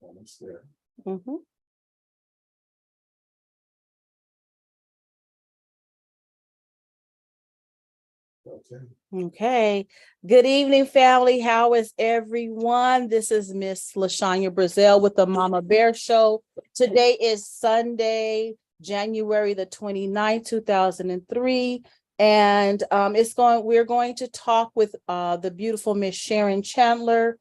Almost there. Mhm. Okay. Okay. Good evening, family. How is everyone? This is Miss LaShanya Brazil with the Mama Bear Show. Today is Sunday, January the 29th, 2003. And we're going to talk with the beautiful Miss Sharon Chandler.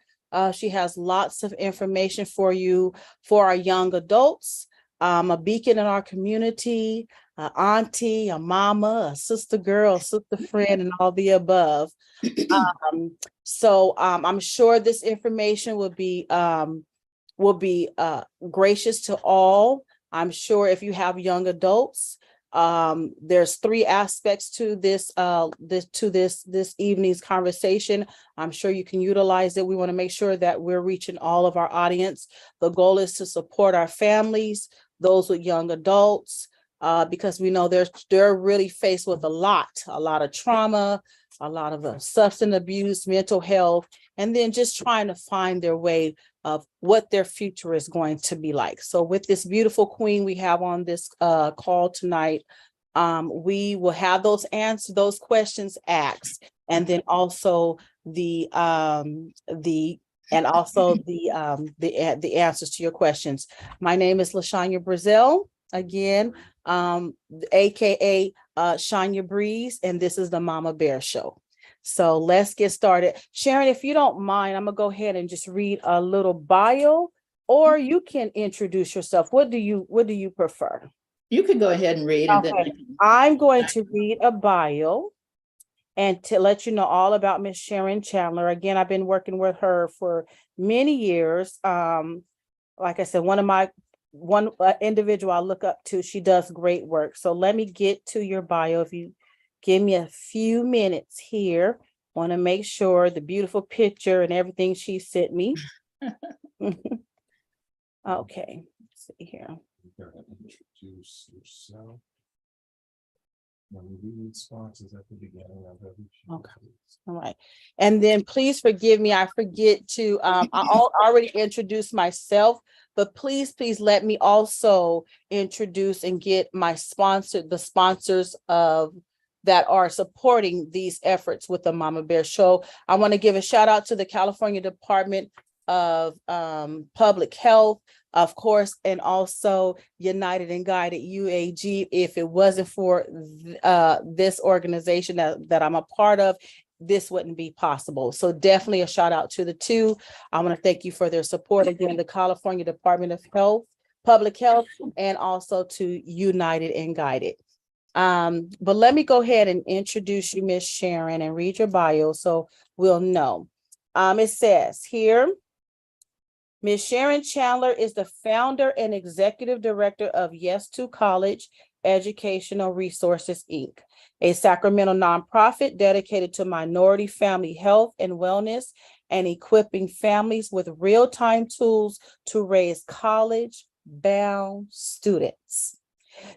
She has lots of information for you for our young adults, a beacon in our community, a auntie, a mama, a sister girl, a sister friend, and all the above. I'm sure this information will be gracious to all. I'm sure if you have young adults, there's three aspects to this evening's conversation. I'm sure you can utilize it. We want to make sure that we're reaching all of our audience. The goal is to support our families, those with young adults, because we know they're really faced with a lot of trauma, a lot of substance abuse, mental health, and then just trying to find their way of what their future is going to be like. So with this beautiful queen we have on this call tonight, we will have those questions asked, and then also the answers to your questions. My name is LaShanya Brazil, again, aka Shanya Breeze, and this is the Mama Bear Show. So let's get started. Sharon, if you don't mind, I'm gonna go ahead and just read a little bio, or you can introduce yourself. What do you prefer? You can go ahead and read. And okay. I'm going to read a bio and to let you know all about Miss Sharon Chandler. Again, I've been working with her for many years. Like I said, one individual I look up to. She does great work. So let me get to your bio. If you give me a few minutes here, want to make sure the beautiful picture and everything she sent me. Okay, let's see here. You gotta introduce yourself. When we read sponsors at the beginning of every show. Okay. All right. And then please forgive me. I forget to, I already introduced myself, but please let me also introduce and get the sponsors of that are supporting these efforts with the Mama Bear Show. I want to give a shout out to the California Department of Public Health, of course, and also United and Guided, UAG. If it wasn't for this organization that I'm a part of, this wouldn't be possible. So definitely a shout out to the two. I want to thank you for their support. Again, the California Department of Health, Public Health, and also to United and Guided. But let me go ahead and introduce you, Miss Sharon, and read your bio so we'll know. It says here, Ms. Sharon Chandler is the founder and executive director of Yes to College Educational Resources, Inc., a Sacramento nonprofit dedicated to minority family health and wellness and equipping families with real-time tools to raise college-bound students.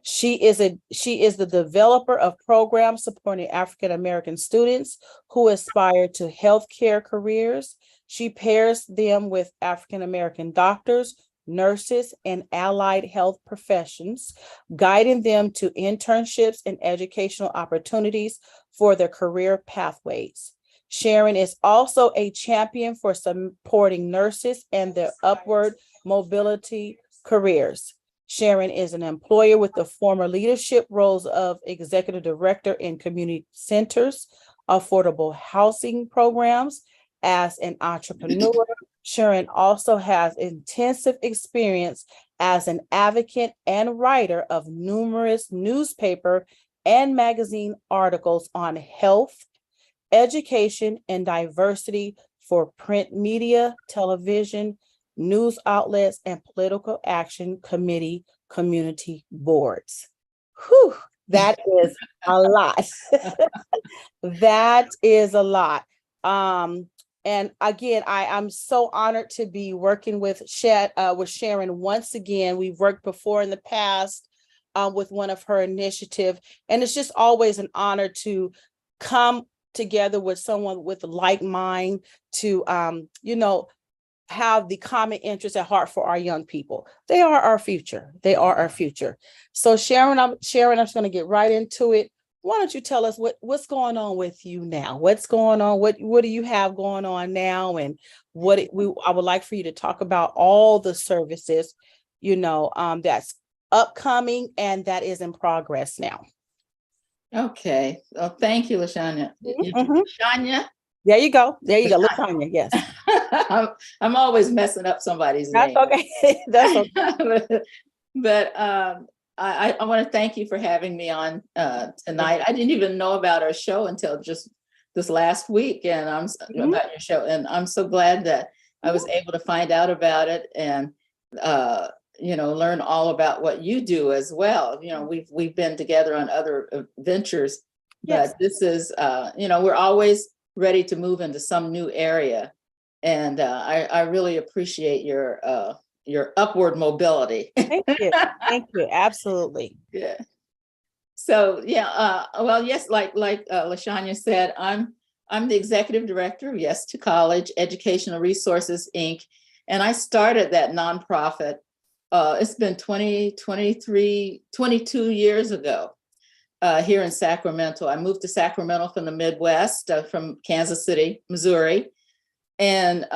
She is the developer of programs supporting African American students who aspire to healthcare careers. She pairs them with African American doctors, nurses, and allied health professions, guiding them to internships and educational opportunities for their career pathways. Sharon is also a champion for supporting nurses and their upward mobility careers. Sharon is an employer with the former leadership roles of executive director in community centers, affordable housing programs. As an entrepreneur, Sharon also has intensive experience as an advocate and writer of numerous newspaper and magazine articles on health, education, and diversity for print media, television, news outlets, and political action committee community boards. Whew, that is a lot. That is a lot. And again, I'm so honored to be working with Sharon once again. We've worked before in the past. with one of her initiative. And it's just always an honor to come together with someone with a like mind to, have the common interest at heart for our young people. They are our future. They are our future. So Sharon, I'm just going to get right into it. Why don't you tell us what's going on with you now? What's going on? What do you have going on now? And I would like for you to talk about all the services, that's upcoming and that is in progress now. Okay. Well, thank you, LaShanya. Mhm. LaShanya? There you go. LaTanya, yes. I'm always messing up somebody's That's name. okay. That's okay. But I want to thank you for having me on tonight. I didn't even know about our show until just this last week, and about your show, and I'm so glad that I was able to find out about it and learn all about what you do as well. We've been together on other ventures, Yes. but this is we're always ready to move into some new area, and I really appreciate your upward mobility. Thank you. Thank you. Absolutely. Yeah. So well, yes, like LaShanya said, I'm the executive director of Yes to College Educational Resources, Inc. And I started that nonprofit. It's been 22 years ago here in Sacramento. I moved to Sacramento from the Midwest, from Kansas City, Missouri. And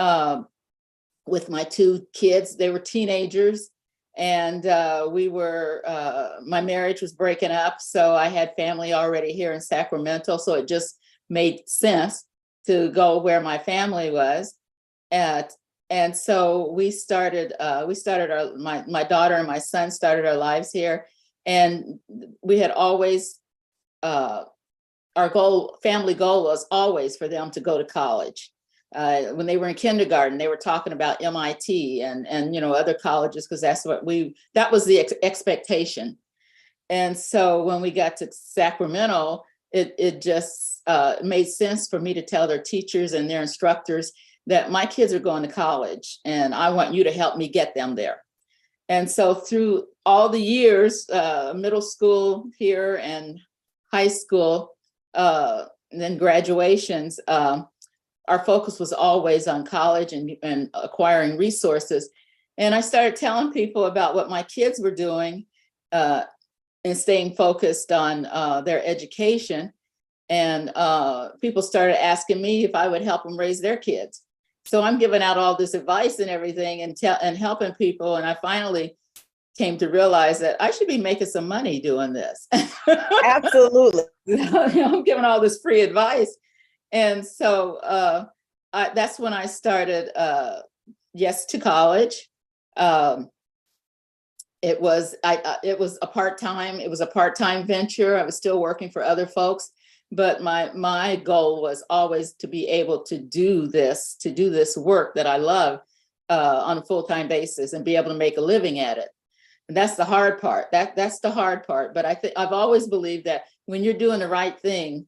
with my two kids, they were teenagers. And my marriage was breaking up. So I had family already here in Sacramento. So it just made sense to go where my family was at. And so we started my daughter and my son started our lives here. And we had always, our family goal was always for them to go to college. When they were in kindergarten, they were talking about MIT and other colleges, because that was the expectation. And so when we got to Sacramento, it just made sense for me to tell their teachers and their instructors that my kids are going to college and I want you to help me get them there. And so through all the years, middle school here and high school, and then graduations, our focus was always on college and acquiring resources. And I started telling people about what my kids were doing and staying focused on their education. And people started asking me if I would help them raise their kids. So I'm giving out all this advice and everything and helping people. And I finally came to realize that I should be making some money doing this. Absolutely. I'm giving all this free advice. And so that's when I started Yes to College. It was a part-time venture. I was still working for other folks, but my goal was always to be able to do this work that I love on a full-time basis and be able to make a living at it. And that's the hard part. That's the hard part. But I've always believed that when you're doing the right thing,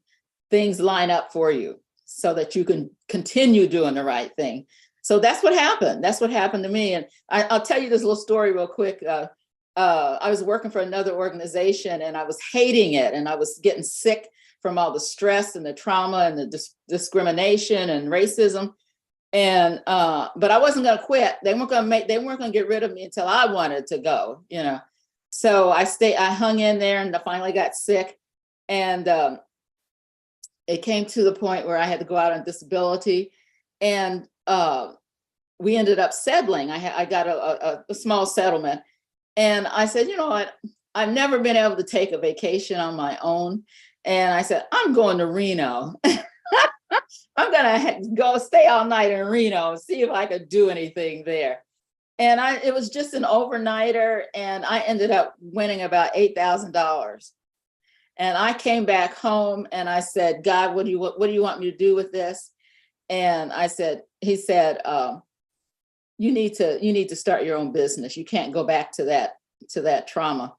things line up for you so that you can continue doing the right thing. So that's what happened. That's what happened to me. And I'll tell you this little story real quick. I was working for another organization and I was hating it. And I was getting sick from all the stress and the trauma and the discrimination and racism. And but I wasn't going to quit. They weren't going to get rid of me until I wanted to go, So I hung in there and I finally got sick. And it came to the point where I had to go out on disability. And we ended up settling. I got a small settlement. And I said, you know what? I've never been able to take a vacation on my own. And I said, I'm going to Reno. I'm going to go stay all night in Reno and see if I could do anything there. And it was just an overnighter. And I ended up winning about $8,000. And I came back home and I said, God, what do you want me to do with this? And he said, you need to start your own business. You can't go back to that trauma.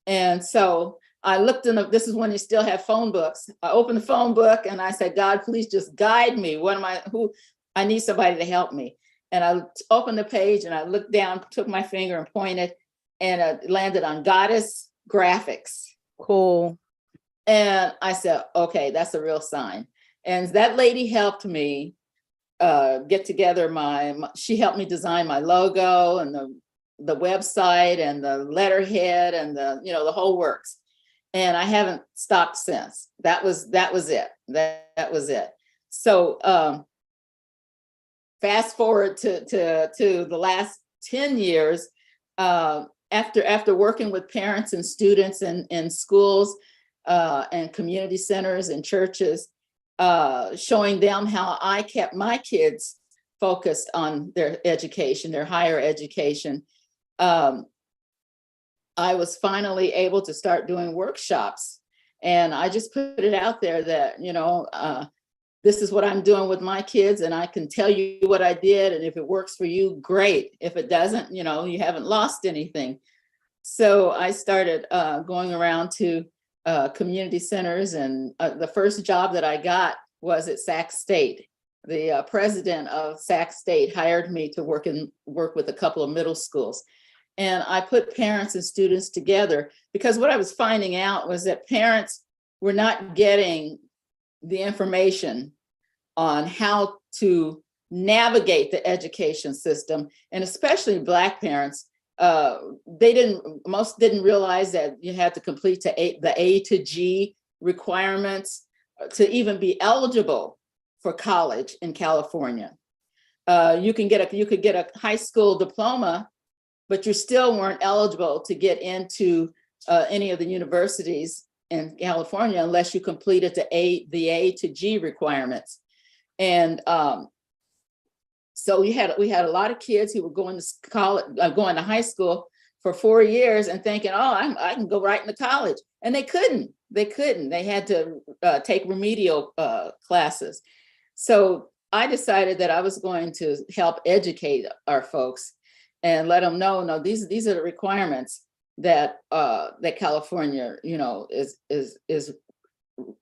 And so I looked this is when you still have phone books. I opened the phone book and I said, God, please just guide me. I need somebody to help me. And I opened the page and I looked down, took my finger and pointed, and it landed on Goddess graphics. Cool. And I said, okay, that's a real sign. And that lady helped me get together she helped me design my logo and the website and the letterhead and the whole works. And I haven't stopped since. That was it. That was it. So fast forward to the last 10 years, after working with parents and students in schools and community centers and churches, showing them how I kept my kids focused on their education, their higher education. I was finally able to start doing workshops. And I just put it out there that, this is what I'm doing with my kids, and I can tell you what I did. And if it works for you, great. If it doesn't, you haven't lost anything. So I started going around to community centers, and the first job that I got was at Sac State. The president of Sac State hired me to work with a couple of middle schools. And I put parents and students together because what I was finding out was that parents were not getting the information on how to navigate the education system, and especially Black parents. Most didn't realize that you had to complete the A to G requirements to even be eligible for college in California. You could get a high school diploma, but you still weren't eligible to get into any of the universities in California unless you completed the A to G requirements. And so we had a lot of kids who were going to college, going to high school for 4 years and thinking, oh, I can go right into college. And they couldn't. They had to take remedial classes. So I decided that I was going to help educate our folks and let them know, no, these are the requirements that that California, is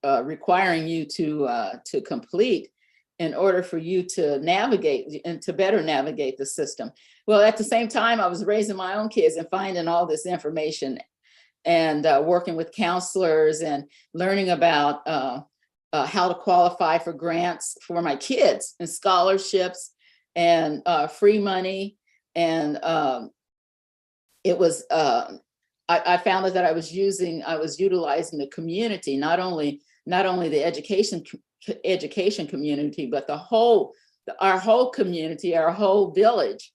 requiring you to complete in order for you to navigate and to better navigate the system. Well, at the same time, I was raising my own kids and finding all this information and working with counselors and learning about how to qualify for grants for my kids and scholarships and free money. And it was, I found that I was utilizing the community, not only the education community, but our whole community, our whole village.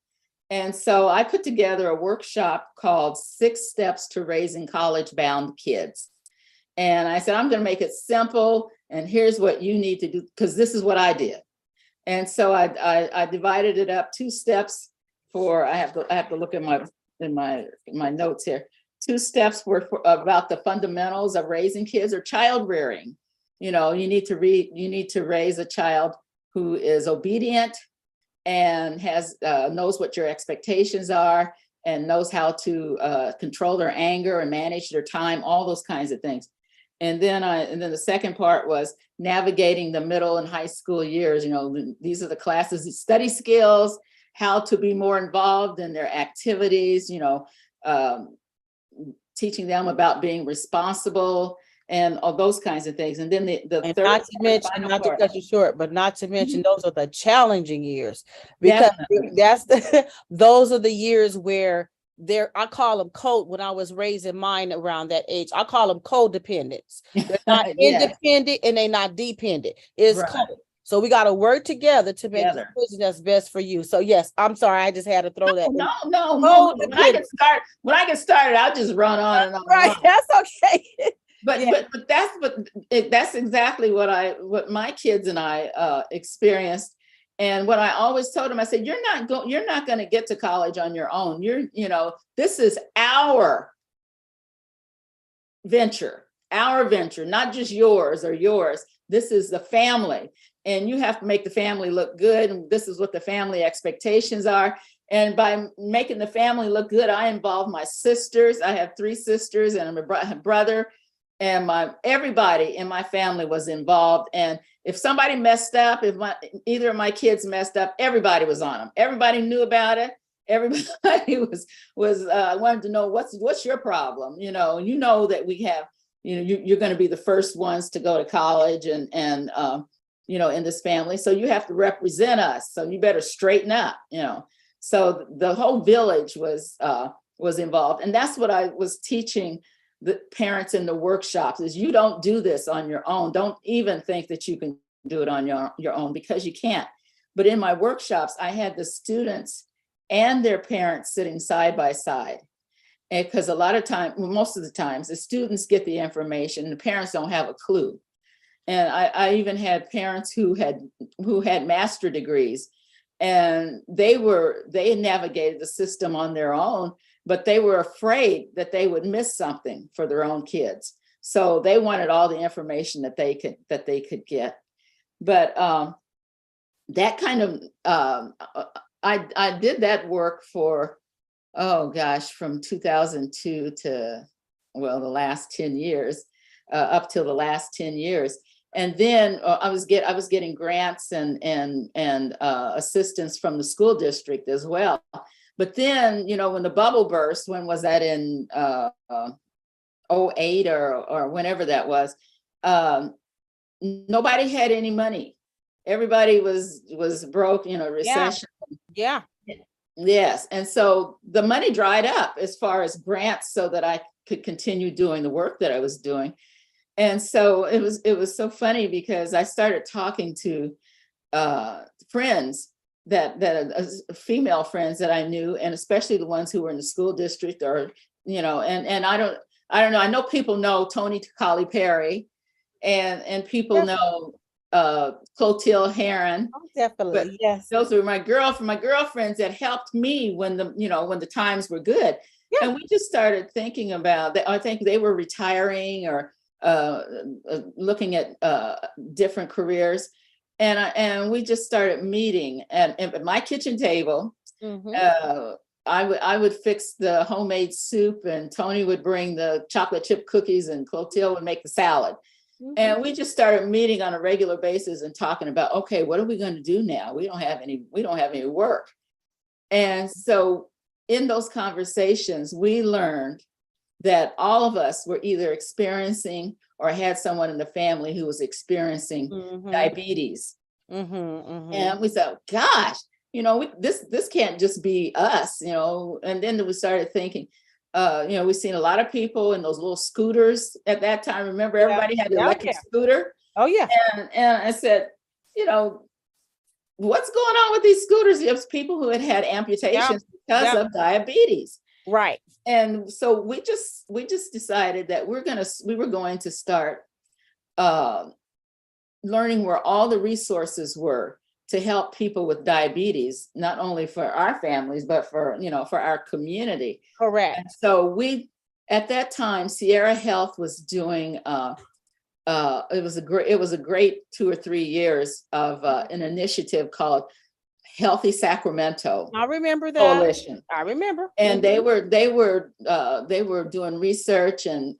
And so I put together a workshop called 6 Steps to Raising College-Bound Kids. And I said, I'm going to make it simple, and here's what you need to do, because this is what I did. And so I divided it up 2 steps for, I have to look at my notes here. 2 steps were about the fundamentals of raising kids or child rearing. You need to raise a child who is obedient and knows what your expectations are and knows how to control their anger and manage their time, all those kinds of things. And then the second part was navigating the middle and high school years. These are the classes, study skills, how to be more involved in their activities, teaching them about being responsible and all those kinds of things. And then the And third, not to mention, not to cut you short, but not to mention, those are the challenging years, because those are the years where I call them when I was raising mine around that age, I call them codependents. They're not independent and they're not dependent. It's right. code. So we got to work together to make the decision that's best for you. So yes, I'm sorry, I just had to throw that. No. When I get started, I'll just run on and on. Right, that's okay. But that's exactly what my kids and I experienced. And what I always told them, I said, you're not going to get to college on your own. This is our venture, not just yours or yours. This is the family. And you have to make the family look good. And this is what the family expectations are. And by making the family look good, I involve my sisters. I have 3 sisters and a brother. And everybody in my family was involved. And if somebody messed up, either of my kids messed up, everybody was on them. Everybody knew about it. everybody was wanted to know what's your problem, that we have, you're going to be the first ones to go to college and in this family, so you have to represent us, so you better straighten up, so the whole village was involved. And that's what I was teaching the parents in the workshops, is you don't do this on your own. Don't even think that you can do it on your own, because you can't. But in my workshops, I had the students and their parents sitting side by side. And because a lot of time, most of the times, the students get the information and the parents don't have a clue. And I even had parents who had master degrees, and they navigated the system on their own, but they were afraid that they would miss something for their own kids. So they wanted all the information that they could get. But that kind of, I did that work for, from 2002 to, the last 10 years, up till the last 10 years. And then I was getting grants and assistance from the school district as well. But then, when the bubble burst, when was that, in 08 or whenever that was, nobody had any money. Everybody was broke, recession. Yeah. Yes. And so the money dried up as far as grants, so that I could continue doing the work that I was doing. And so it was so funny, because I started talking to friends that female friends that I knew, and especially the ones who were in the school district, or, and I don't know. I know people know Toni Takali Perry, and people know Clotilde Heron. Oh, definitely. Yes. Those were my girlfriends that helped me when the times were good. Yeah. And we just started thinking about that. I think they were retiring or looking at different careers. And we just started meeting at my kitchen table. Mm-hmm. I would fix the homemade soup, and Toni would bring the chocolate chip cookies, and Clotilde would make the salad. Mm-hmm. And we just started meeting on a regular basis and talking about, okay, what are we going to do now? We don't have any work. And so in those conversations, we learned that all of us were either experiencing or had someone in the family who was experiencing mm-hmm. diabetes. Mm-hmm, mm-hmm. And we said, gosh, this can't just be us, and then we started thinking, we've seen a lot of people in those little scooters at that time. Remember, everybody had an electric scooter. Oh yeah. And I said, what's going on with these scooters? It was people who had amputations because of diabetes. Right. And so we just decided that we were going to start learning where all the resources were to help people with diabetes, not only for our families, but for our community. Correct. And so at that time, Sierra Health was doing, it was a great 2 or 3 years of an initiative called Healthy Sacramento. I remember that coalition. I remember. And they were doing research and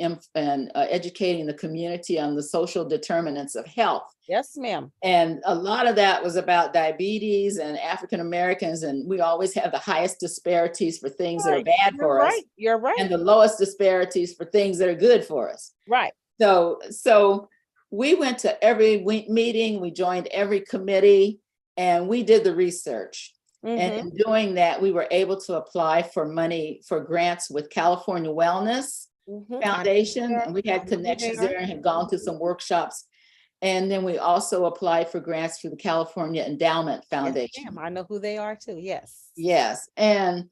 educating the community on the social determinants of health. Yes, ma'am. And a lot of that was about diabetes and African Americans, and we always have the highest disparities for things that are bad for us. You're right. And the lowest disparities for things that are good for us. Right. So we went to every meeting, we joined every committee, and we did the research. Mm-hmm. And in doing that, we were able to apply for money for grants with California Wellness mm-hmm. Foundation. And we had connections there and had gone to some workshops. And then we also applied for grants through the California Endowment Foundation. Yes, I know who they are too. Yes. Yes. And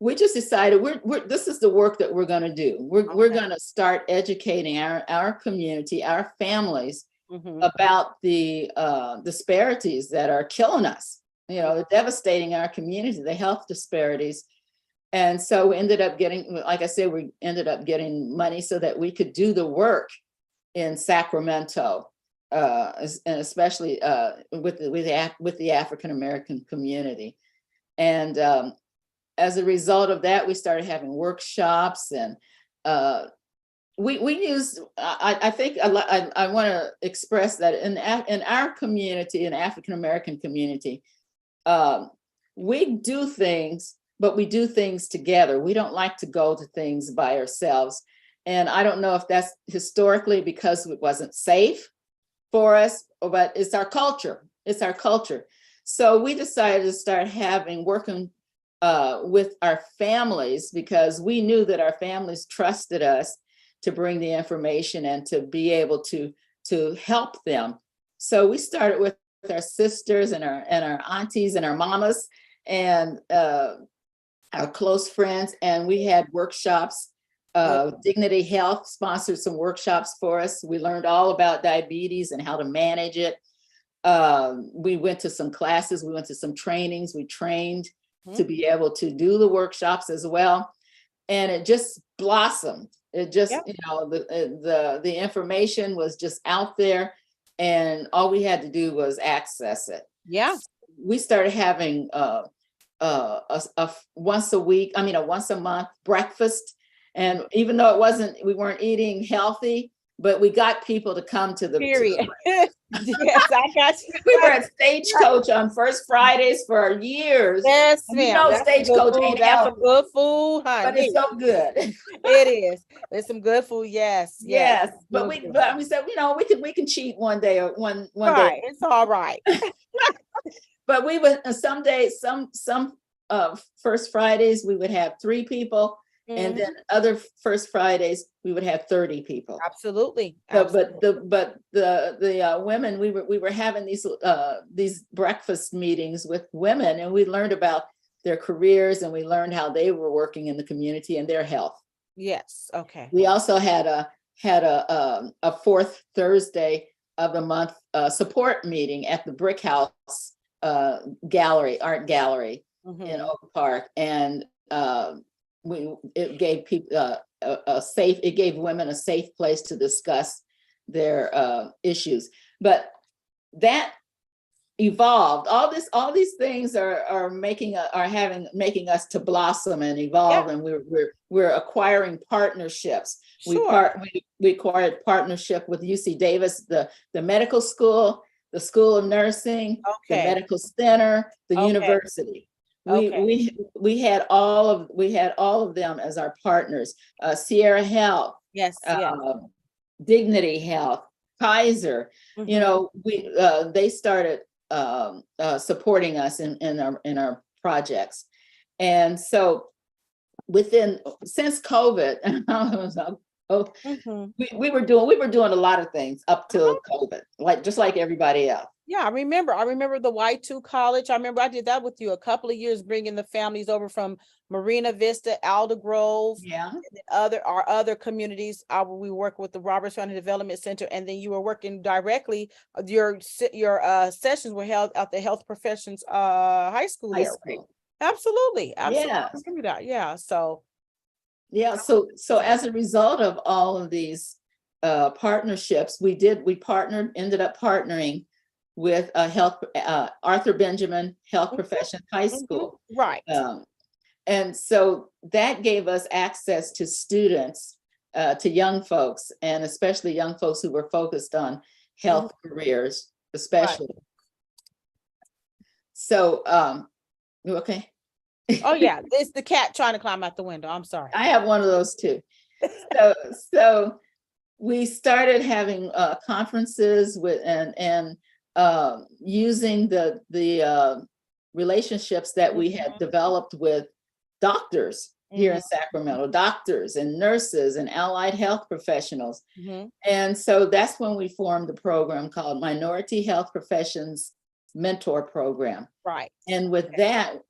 we just decided this is the work that we're going to do. We're going to start educating our community, our families mm-hmm. about the disparities that are killing us, they're devastating our community, the health disparities. And so we ended up getting, like I said, money so that we could do the work in Sacramento. And especially with the African American community, and as a result of that, we started having workshops, and we used. I think I want to express that in our community, in African American community, we do things but we do things together. We don't like to go to things by ourselves. And I don't know if that's historically because it wasn't safe for us, but it's our culture. It's our culture. So we decided to start working with our families, because we knew that our families trusted us to bring the information and to be able to help them. So we started with our sisters and our aunties and our mamas and our close friends, and we had workshops. Dignity Health sponsored some workshops for us. We learned all about diabetes and how to manage it. We went to some classes, we went to some trainings, we trained to be able to do the workshops as well. And it just blossomed. It just, the information was just out there, and all we had to do was access it. Yeah. We started having a once a month breakfast. And even though we weren't eating healthy, but we got people to come to the Period. Yes, I got you. We were at Stagecoach on First Fridays for years. Yes, You ma'am. know, That's some Stagecoach good ain't food. That's some healthy, good food, honey. but it's so good. It is. It's some good food. Yes. Yes, but Good food. we said, we can cheat one day or one Right. day. It's all right. But we would some days, some First Fridays we would have 3 people, and then other First Fridays we would have 30 people. Absolutely. But the women, we were having these breakfast meetings with women, and we learned about their careers, and we learned how they were working in the community and their health. Yes. Okay. We also had a fourth Thursday of the month support meeting at the Brick House art gallery in Oak Park, and it gave people it gave women a safe place to discuss their issues. But that evolved. All these things are making us to blossom and evolve, and we're acquiring partnerships. Sure. We acquired partnership with UC Davis, the medical school, the School of Nursing, the medical center, the university. We had all of them as our partners. Sierra Health, Yes. Dignity Health, Kaiser. You know, they started supporting us in our projects, and so since COVID, we were doing a lot of things up till COVID, just like everybody else. Yeah, I remember the Y2 College. I remember I did that with you a couple of years, bringing the families over from Marina Vista, Aldergrove, and our other communities. We work with the Roberts County Development Center, and then you were working directly. Your sessions were held at the Health Professions High School. Absolutely. Yeah. I remember that. Yeah. So as a result of all of these partnerships, we ended up partnering with Arthur Benjamin Health Professions High School. Right. And so that gave us access to students, to young folks, and especially young folks who were focused on health careers, especially. Right. So, you okay? Oh yeah, it's the cat trying to climb out the window. I'm sorry. I have one of those too. So we started having conferences with and using the relationships that we had developed with doctors here in Sacramento, doctors and nurses and allied health professionals. And so that's when we formed a program called Minority Health Professions Mentor Program. Right. And with that,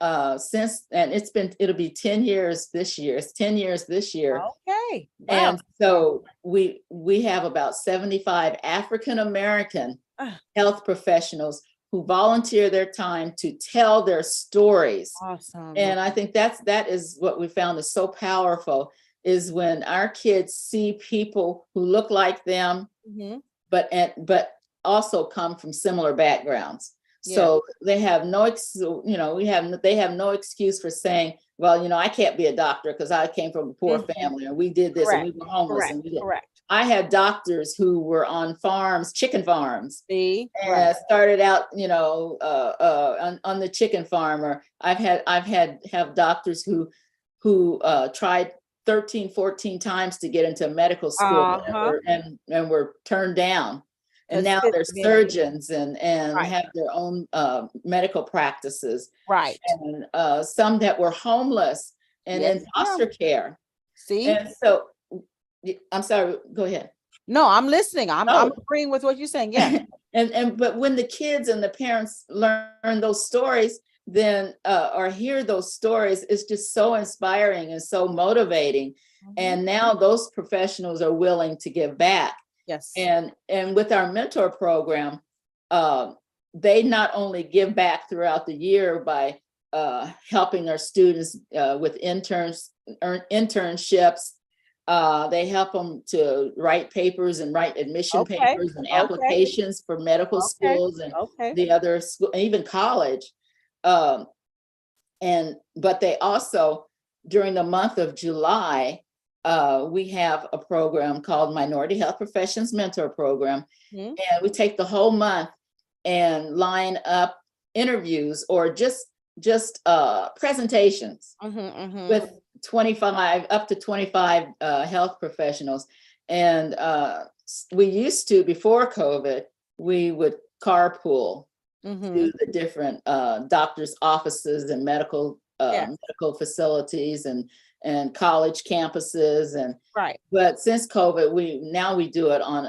it'll be 10 years this year. It's 10 years this year. Okay. Wow. And so we have about 75 African-American health professionals who volunteer their time to tell their stories. Awesome. And I think that is what we found is so powerful, is when our kids see people who look like them, but also come from similar backgrounds. So they have no excuse for saying, well, I can't be a doctor because I came from a poor family, or we did this and we were homeless. Correct. I had doctors who were on farms, chicken farms, See, and started out, on the chicken farm. Or have doctors who tried 13, 14 times to get into medical school Uh-huh. and were turned down. And now That's they're it. surgeons and Right. have their own medical practices. Right. And some that were homeless and in Yes, foster ma'am. care. See? And so, I'm sorry, go ahead. No, I'm listening. I'm Oh. agreeing with what you're saying. Yeah. But when the kids and the parents learn those stories, then or hear those stories, it's just so inspiring and so motivating. And now those professionals are willing to give back. Yes. And with our mentor program, they not only give back throughout the year by helping their students with internships. They help them to write papers and write admission Okay, papers and okay. applications for medical Okay, schools and okay. the other school, even college. But they also, during the month of July, we have a program called Minority Health Professions Mentor Program. Mhm. And we take the whole month and line up interviews or just presentations with 25 up to 25 health professionals. And we used to, before COVID, we would carpool to the different doctors' offices and medical facilities and college campuses. And Right. but since COVID, we do it on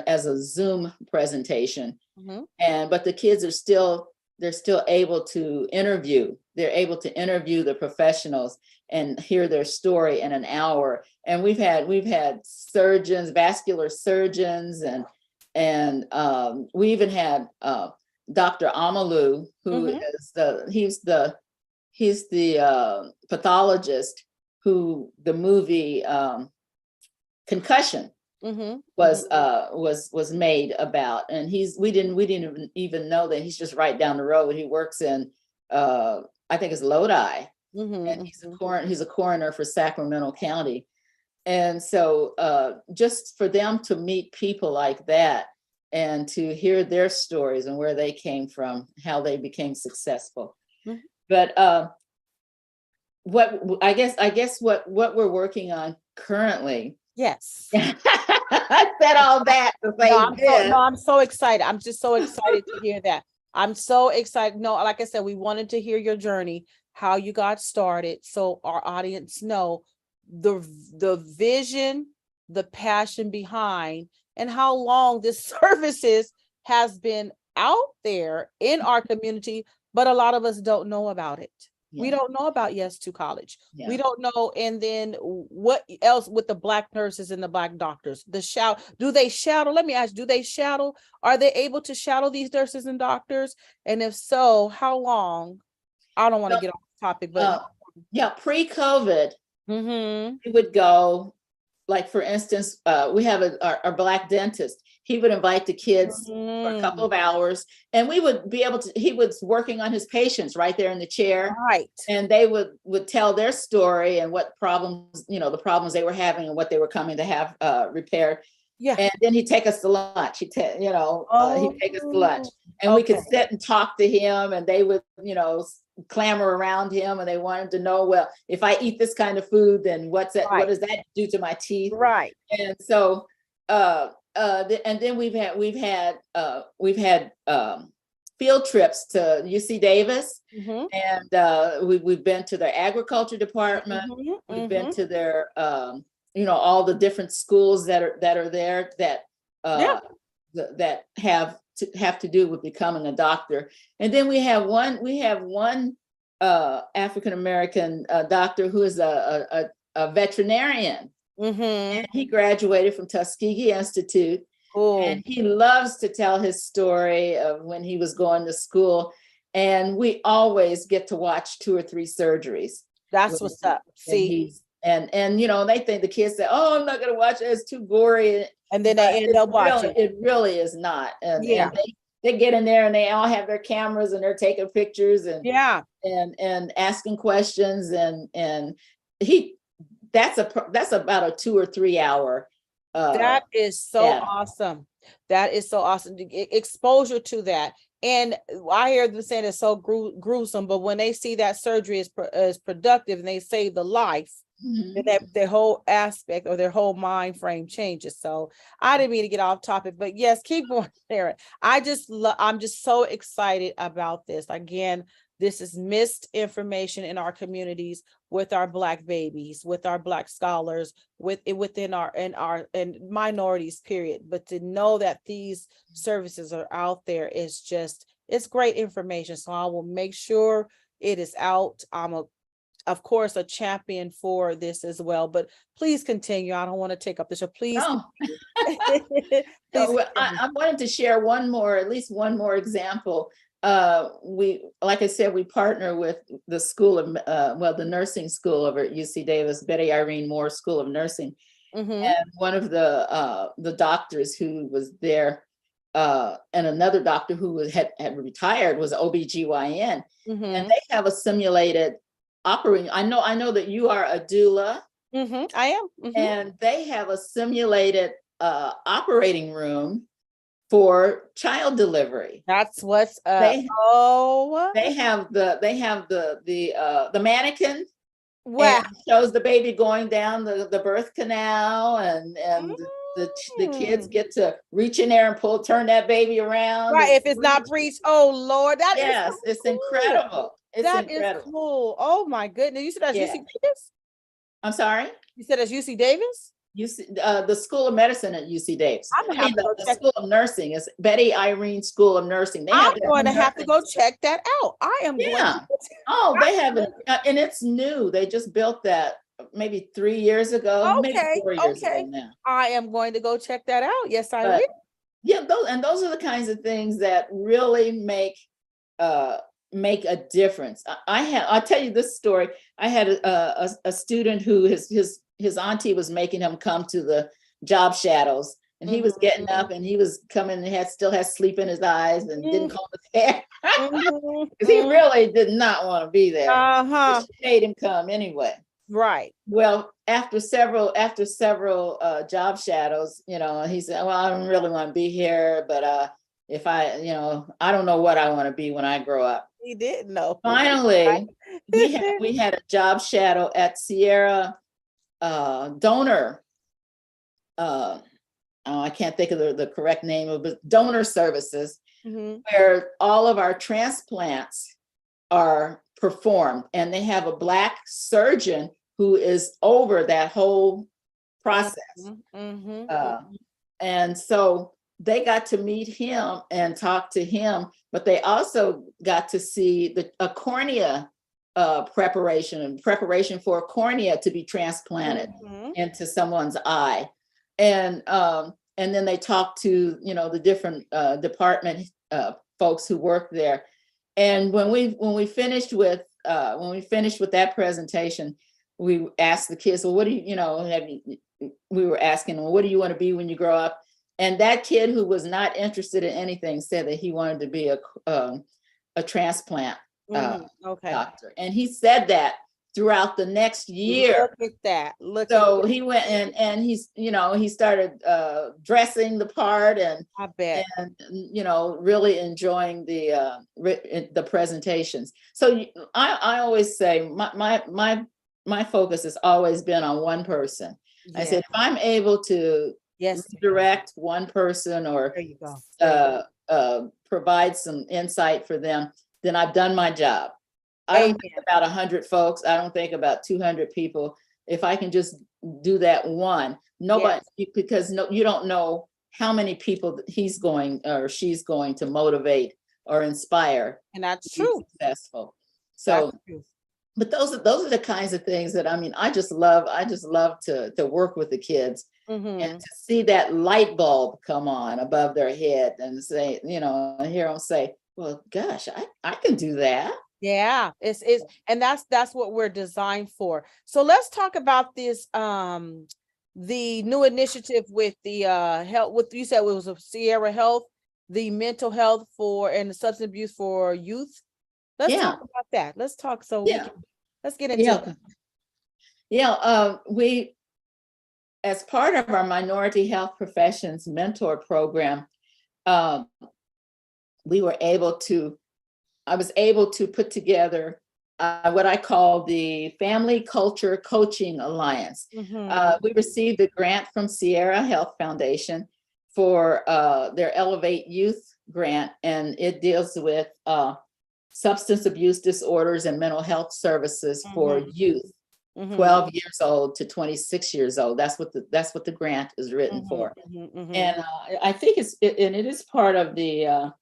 as a Zoom presentation. But the kids are still able to interview. They're able to interview the professionals and hear their story in an hour. And we've had surgeons, vascular surgeons, and we even had Dr. Amalu, who is he's the pathologist who the movie Concussion was made about. And we didn't even know that he's just right down the road. He works in I think it's Lodi, and he's a coroner for Sacramento County. And so just for them to meet people like that and to hear their stories and where they came from, how they became successful. But what I guess what we're working on currently. Yes. I said all that to say I'm so excited. I'm just so excited to hear that. I'm so excited. No, like I said, we wanted to hear your journey, how you got started, so our audience know the vision, the passion behind, and how long this services has been out there in our community, but a lot of us don't know about it. We don't know about Yes to College. We don't know. And then what else with the Black nurses and the Black doctors? Do they shadow? Let me ask, do they shadow? Are they able to shadow these nurses and doctors? And if so, how long? I don't want to get off the topic, but pre-COVID, we would go, like, for instance, we have our Black dentist. He would invite the kids for a couple of hours, and we would be able to, he was working on his patients right there in the chair. Right. And they would tell their story and what problems, the problems they were having and what they were coming to have repaired. Yeah. And then he'd take us to lunch. He'd take us to lunch, and we could sit and talk to him, and they would, clamor around him, and they wanted to know, well, if I eat this kind of food, then what's that? What does that do to my teeth? Right. And so, and then we've had field trips to UC Davis, and we've been to their agriculture department. We've been to their all the different schools that are there that have to do with becoming a doctor. And then we have one African American doctor who is a veterinarian. And he graduated from Tuskegee Institute. And he loves to tell his story of when he was going to school. And we always get to watch 2 or 3 surgeries. That's what's up. See, and they think, the kids say, "Oh, I'm not going to watch it. It's too gory." And then they end up watching. It really is not. And they get in there and they all have their cameras and they're taking pictures and asking questions. And that's about a 2 or 3 hour That is so data. awesome. That is so awesome. To get exposure to that. And I hear them saying it's so gruesome, but when they see that surgery is productive and they save the life, Mhm. then that their whole aspect or their whole mind frame changes. So I didn't mean to get off topic, but yes, keep going, Sarah. I'm just so excited about this. Again, this is missed information in our communities with our Black babies, with our Black scholars, within our and minorities, period. But to know that these services are out there is just, it's great information. So I will make sure it is out. Of course, a champion for this as well, but please continue. I don't want to take up the show. Please. Oh, Please no, continue. I wanted to share one more, at least one more example. We, like I said, we partner with the school of, the nursing school over at UC Davis, Betty Irene Moore School of Nursing. Mhm, And one of the doctors who was there, and another doctor who had retired, was OBGYN. And mhm, they have a simulated operating. I know that you are a doula, mhm. I am. Mhm. and they have a simulated operating room for child delivery. That's what's up. They Oh, they have the mannequin, wow. and shows the baby going down the birth canal, and the kids Mm. get to reach in there and turn that baby around. Right. and If it's not breached, oh Lord, that is yes, so it's cool. incredible. It's That is incredible. cool. Oh my goodness. You said that's Yeah. UC Davis? I'm sorry. You said that's UC Davis? The School of Medicine at UC Davis. I'm gonna have to go The check. School of Nursing is Betty Irene School of Nursing. They I'm have their going to own have to nursing go check that out. I am going Yeah. to go check- Oh, they have it, and it's new. They just built that maybe 3 years ago, maybe Okay, 4 years ago okay. now. I am going to go check that out. Yes, I But will. yeah, those are the kinds of things that really make a difference. I'll tell you this story. I had a student who his auntie was making him come to the job shadows, and he was getting Mhm, up and he was coming and still had sleep in his eyes and didn't mhm, comb his hair mhm, because he mhm. really did not want to be there. But Uh-huh. she made him come anyway. Right. Well, after several job shadows, he said, "Well, I don't really want to be here, but if I don't know what I want to be when I grow up." He didn't know. Finally, we had a job shadow at Sierra Donor. I can't think of the correct name of it, donor services, Mhm, where all of our transplants are performed, and they have a Black surgeon who is over that whole process. mhm, mhm, Uh, and so they got to meet him and talk to him, but they also got to see a cornea preparation for a cornea to be transplanted mhm. into someone's eye. And then they talked to the different department folks who work there. And when we finished with that presentation, we asked the kids, well, what do we were asking them, well, what do you want to be when you grow up? And that kid, who was not interested in anything, said that he wanted to be a transplant Okay. doctor. And he said that throughout the next year. Look at that. Look at So that. he went and he started dressing the part and I bet. really enjoying the presentations. So I always say my focus has always been on one person. I said, if I'm able to Yes. direct one person or There you go. provide some insight for them, then I've done my job. I don't think about 100 folks. I don't think about 200 people. If I can just do that one, nobody, because you don't know how many people he's going or she's going to motivate or inspire. And that's to be true. successful. So, That's true. but those are the kinds of things that I just love to work with the kids Mhm. and to see that light bulb come on above their head and say, hear them say, well, gosh, I can do that. Yeah, it's and that's what we're designed for. So let's talk about this the new initiative with the health, what you said it was a Sierra Health, the mental health and the substance abuse for youth. Let's Yeah. talk about that. Let's talk Yeah. let's get into Yeah. it. Yeah. as part of our Minority Health Professions Mentor Program, um, I was able to put together what I call the Family Culture Coaching Alliance. We received a grant from Sierra Health Foundation for their Elevate Youth grant, and it deals with substance abuse disorders and mental health services for youth, 12 years old to 26 years old. That's what the grant is written for. And I think it is part of the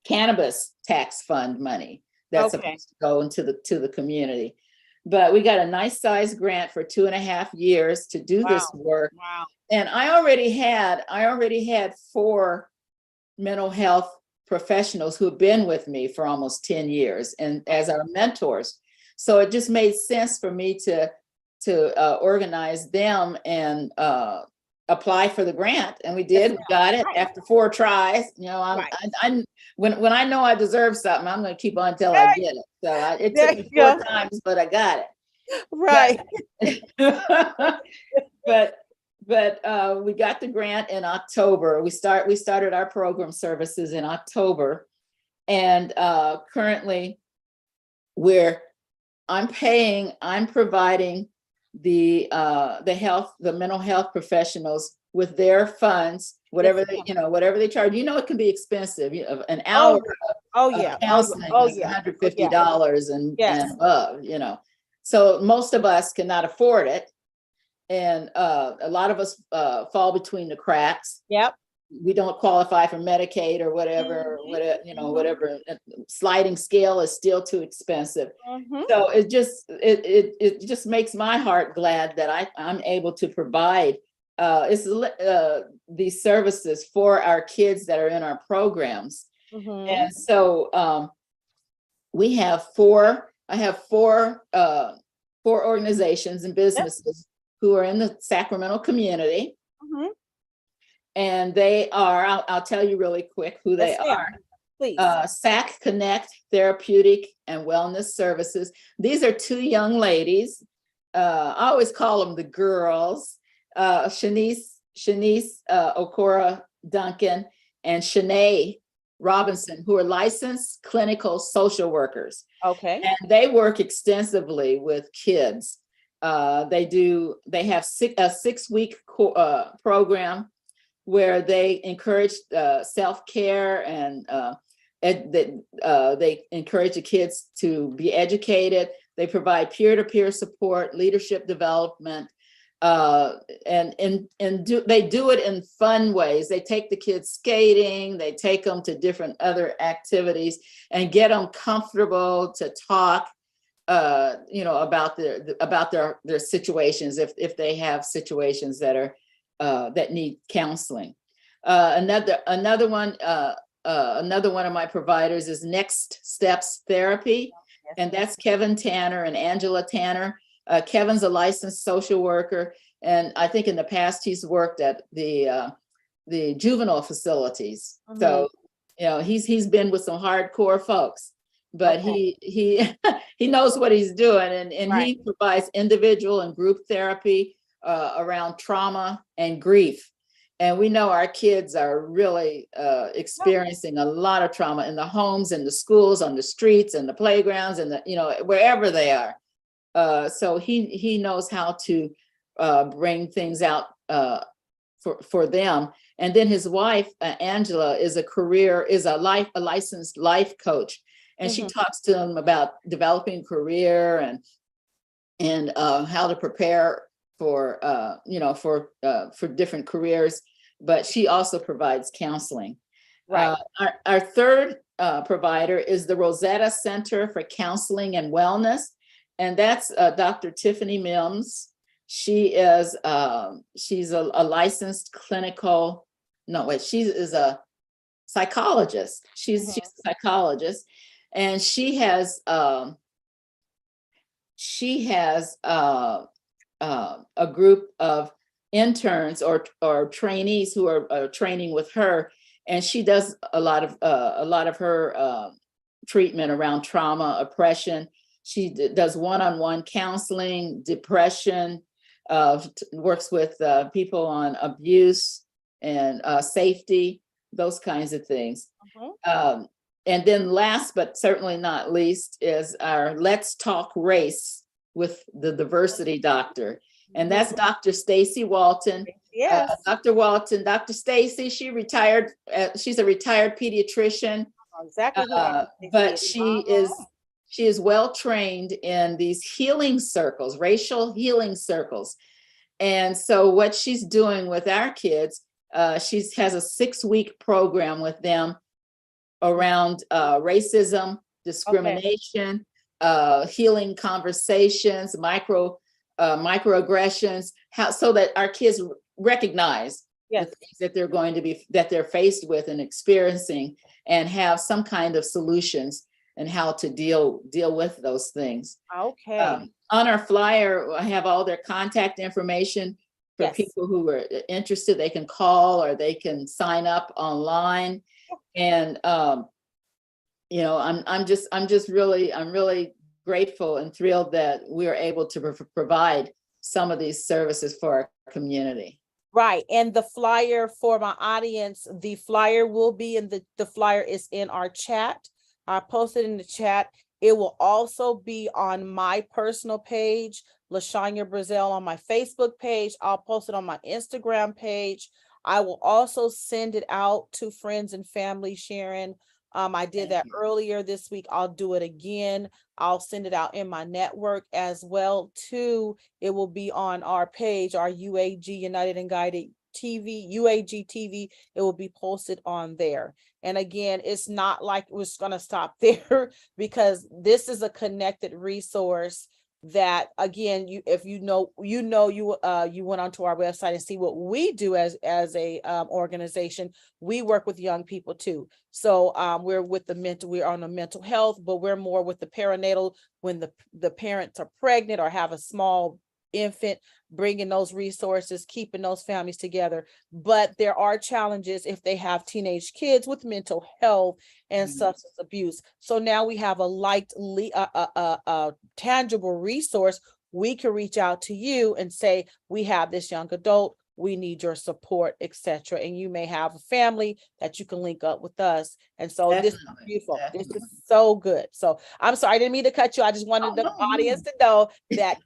cannabis tax fund money that's supposed to go into the community. But we got a nice sized grant for 2.5 years to do this work. Wow. And I already had 4 mental health professionals who have been with me for almost 10 years and as our mentors. So it just made sense for me to organize them and apply for the grant, and we did. We got it after 4 tries. You know, when I know I deserve something, I'm going to keep on until I get it. So it took me 4 times, but I got it. Right. But we got the grant in October. We started our program services in October, and currently I'm providing the mental health professionals with their funds, whatever they charge. You know, it can be expensive. An hour of counseling is $150 and above. You know, so most of us cannot afford it, and a lot of us fall between the cracks. Yep. We don't qualify for Medicaid or whatever. Whatever sliding scale is still too expensive. So it just makes my heart glad that I'm able to provide these services for our kids that are in our programs. And so we have 4. I have 4 organizations and businesses who are in the Sacramento community. And they are, I'll tell you really quick who they are. Please. SAC Connect Therapeutic and Wellness Services. These are 2 young ladies. I always call them the girls. Shanice Okora Duncan and Shanae Robinson, who are licensed clinical social workers. Okay. And they work extensively with kids. They have a 6-week program where they encourage self-care and they encourage the kids to be educated. They provide peer-to-peer support, leadership development, and they do it in fun ways. They take the kids skating, they take them to different other activities and get them comfortable to talk, about their situations if they have situations that are that need counseling. Another one of my providers is Next Steps Therapy, and that's Kevin Tanner and Angela Tanner. Kevin's a licensed social worker, and I think in the past he's worked at the juvenile facilities. So he's been with some hardcore folks, but he knows what he's doing, and he provides individual and group therapy around trauma and grief. And we know our kids are really experiencing a lot of trauma in the homes, in the schools, on the streets, and the playgrounds, and wherever they are. So he knows how to bring things out for them. And then his wife, Angela, is a licensed life coach, and she talks to them about developing career and how to prepare for different careers, but she also provides counseling. Our third provider is the Rosetta Center for Counseling and Wellness, and that's Dr. Tiffany Mims. She's a licensed she is a psychologist. She's a psychologist, and she has a group of interns or trainees who are training with her, and she does a lot of her treatment around trauma, oppression. She does one-on-one counseling, depression, works with people on abuse and safety, those kinds of things. And then last but certainly not least is our Let's Talk Race with the diversity doctor. And that's Dr. Stacy Walton. Yes. Dr. Walton, Dr. Stacy, she retired. She's a retired pediatrician, Exactly. who Dr. Stacy but is. she is well trained in these healing circles, racial healing circles. And so what she's doing with our kids, she has a 6-week program with them around racism, discrimination, healing conversations, microaggressions, so that our kids recognize the things that they're faced with and experiencing, and have some kind of solutions and how to deal with those things. Okay. On our flyer, I have all their contact information for people who are interested. They can call or they can sign up online. And you know, I'm really grateful and thrilled that we are able to provide some of these services for our community. Right. And the flyer for my audience, the flyer will be in the flyer is in our chat. I posted in the chat. It will also be on my personal page, LaShanya Brazel, on my Facebook page. I'll post it on my Instagram page. I will also send it out to friends and family, Sharon. I did that earlier this week. I'll do it again. I'll send it out in my network as well too. It will be on our page, our UAG United and Guided TV, UAG TV. It will be posted on there. And again, it's not like we're going to stop there, because this is a connected resource that, again, you went onto our website and see what we do as a organization. We work with young people too. So we're on the mental health, but we're more with the perinatal, when the parents are pregnant or have a small infant, bringing those resources, keeping those families together. But there are challenges if they have teenage kids with mental health and substance abuse. So now we have a tangible resource. We can reach out to you and say, we have this young adult, we need your support, etc. And you may have a family that you can link up with us. And so this is beautiful. This is so good. So I'm sorry, I didn't mean to cut you. I just wanted the audience to know that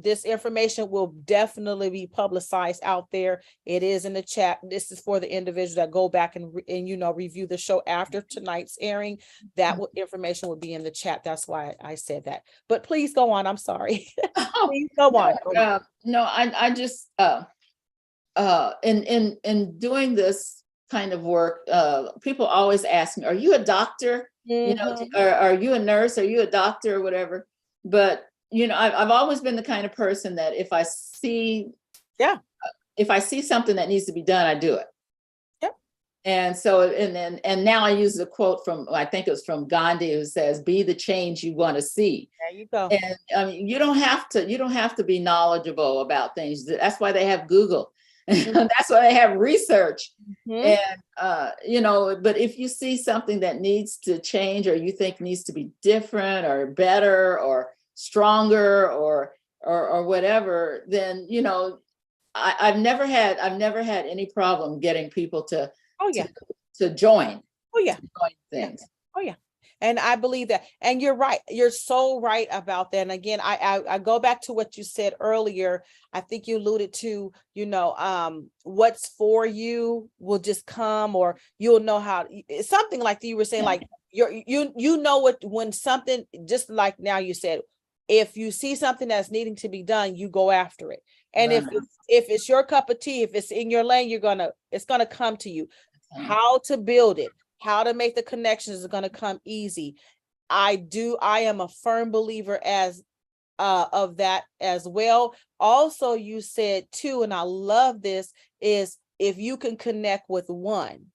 this information will definitely be publicized out there. It is in the chat. This is for the individuals that go back and review the show after tonight's airing. That information will be in the chat. That's why I said that. But please go on. I'm sorry. Please go on. No, I just in doing this kind of work, people always ask me, are you a doctor? You know, are you a nurse? Are you a doctor or whatever? But I've always been the kind of person that if I see something that needs to be done, I do it. Yep. And so, and now I use a quote from, I think it was from Gandhi, who says, "Be the change you want to see." There you go. And I mean, you don't have to be knowledgeable about things. That's why they have Google. That's why they have research. And but if you see something that needs to change, or you think needs to be different or better or stronger or whatever, then I've never had any problem getting people to join. Join things. And I believe that. And you're right. You're so right about that. And again, I go back to what you said earlier. I think you alluded to, what's for you will just come, or you'll know how. Something like you were saying, like when something, just like now you said, if you see something that's needing to be done, you go after it. And if it's your cup of tea, if it's in your lane, it's gonna come to you. How to build it, how to make the connections is going to come easy. I am a firm believer of that as well. Also, you said too, and I love this, is if you can connect with one,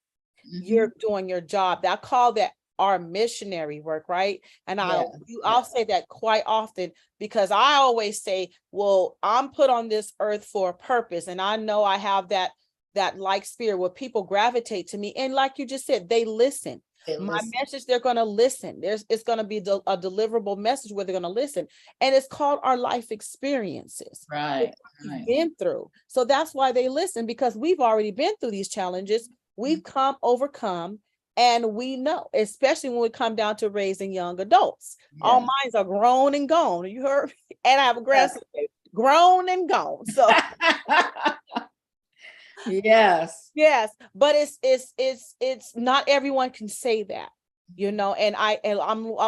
you're doing your job. I call that our missionary work, right? And I'll say that quite often, because I always say, well, I'm put on this earth for a purpose, and I know I have that that like spirit where people gravitate to me. And like you just said, they listen. They My listen. message, they're going to listen. It's going to be a deliverable message where they're going to listen. And it's called our life experiences. Right, We've right. been through. So that's why they listen, because we've already been through these challenges. We've overcome, and we know, especially when we come down to raising young adults. Our Yeah. minds are grown and gone. You heard? And I have a grandson, grown and gone. So Yes. yes, but it's not everyone can say that, you know, and I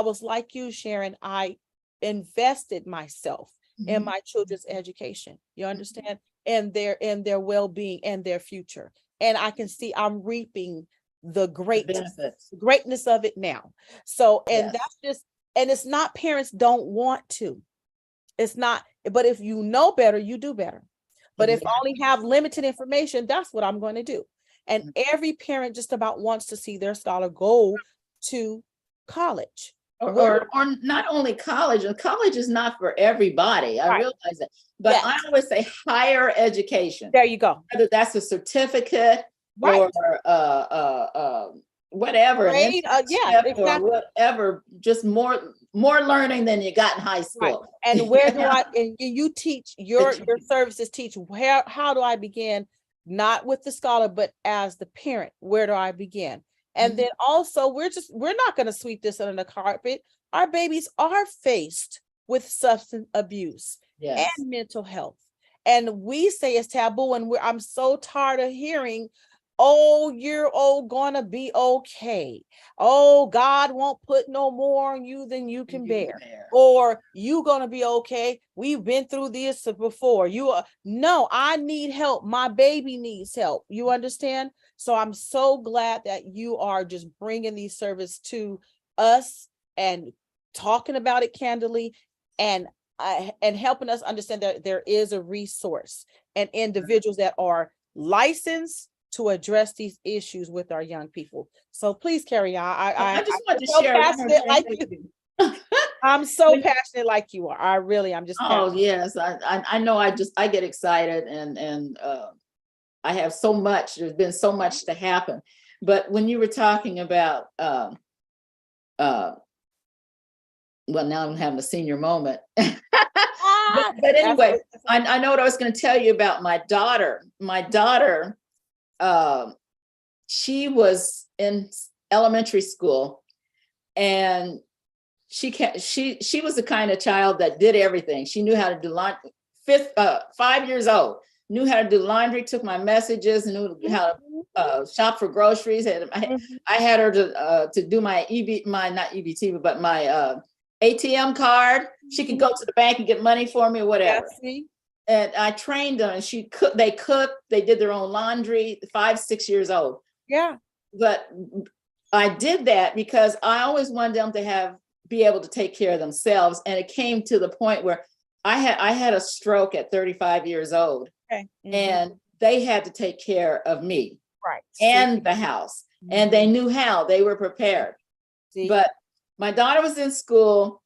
was like you, Sharon. I invested myself in Mhm. my children's education. You understand? And their well-being and their future. And I can see I'm reaping the The benefits. greatness of it now. So, and Yes. that's just, and it's not parents don't want to. It's not, but if you know better, you do better. But if I only have limited information, that's what I'm going to do. And every parent just about wants to see their scholar go to college. Or not only college, and college is not for everybody. I Right. realize that. But Yes. I always say higher education, There you go. whether that's a certificate Right. or whatever, an Grade, yeah, internship or exactly. whatever, just more learning than you got in high Right. school. And where do and you teach your services teach how do I begin, not with the scholar, but as the parent, where do I begin? And then also we're not going to sweep this under the carpet. Our babies are faced with substance abuse Yes. and mental health. And we say it's taboo, and I'm so tired of hearing, oh, you're gonna be okay. Oh, God won't put no more on you than you can bear. Or you gonna be okay. We've been through this before. No, I need help. My baby needs help. You understand? So I'm so glad that you are just bringing these services to us and talking about it candidly, and helping us understand that there is a resource and individuals that are licensed to address these issues with our young people. So please carry on. I just want to so share one more passionate like thing with you. you. I'm so passionate like you are. I'm just Oh, passionate. yes. I know I get excited and I have so much, there's been so much to happen. But when you were talking about well, now I'm having a senior moment. But anyway, I know what I was going to tell you about my daughter. My daughter, she was in elementary school, and she was the kind of child that did everything. She knew how to do laundry. 5 years old, knew how to do laundry, took my messages, knew how to shop for groceries. I had her to do my not EBT, but my ATM card. She could go to the bank and get money for me or whatever. And I trained them, and they cooked, they did their own laundry, 5, 6 years old. Yeah. But I did that because I always wanted them to be able to take care of themselves. And it came to the point where I had a stroke at 35 years old. Okay. And they had to take care of me. Right. And the house. And they knew how, they were prepared. But my daughter was in school,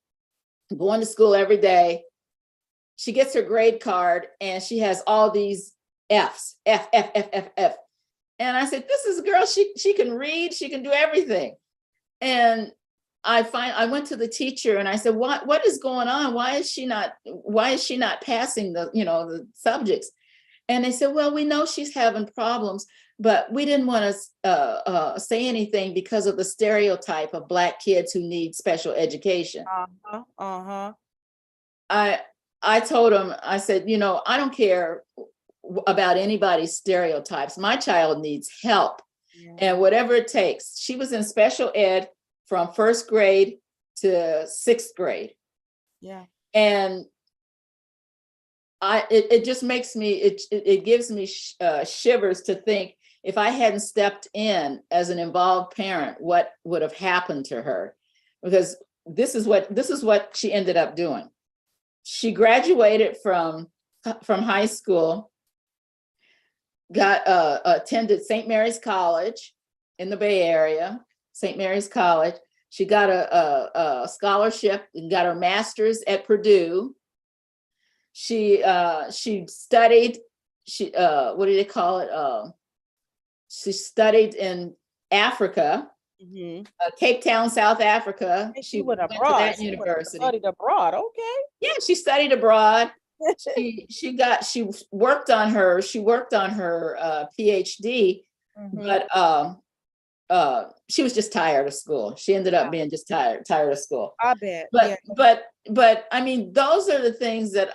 going to school every day. She gets her grade card and she has all these F's, F. And I said, this is a girl, she can read, she can do everything. And I went to the teacher and I said, what is going on? Why is she not passing the subjects? And they said, well, we know she's having problems, but we didn't want to say anything because of the stereotype of Black kids who need special education. I told him, I said, I don't care about anybody's stereotypes. My child needs help, and whatever it takes. She was in special ed from 1st grade to 6th grade. Yeah. And it just makes me, it gives me shivers to think, if I hadn't stepped in as an involved parent, what would have happened to her? Because this is what she ended up doing. She graduated from high school, attended St. Mary's College in the Bay Area, St. Mary's College. She got a scholarship and got her master's at Purdue. She studied, what do they call it? she studied in Africa, Mhm. Cape Town, South Africa. And She went went to abroad. that She went university. studied abroad. Okay. Yeah, she studied abroad. She worked on her PhD, Mhm. but she was just tired of school. She ended up Yeah. being just tired of school. I bet. But Yeah. but I mean, those are the things that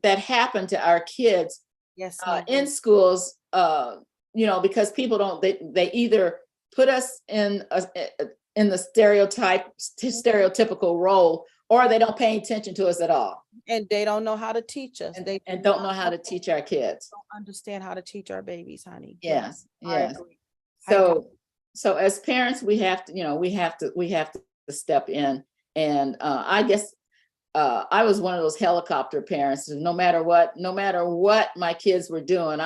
that happen to our kids Yes, ma'am. in schools. Because people don't, they either put us in the stereotypical role, or they don't pay attention to us at all, And they don't know how to teach us. They and don't know how to teach our kids. don't understand how to teach our babies, honey. Yes, I yes. agree. I agree. So as parents, we have to, we have to step in. And I guess I was one of those helicopter parents. No matter what my kids were doing,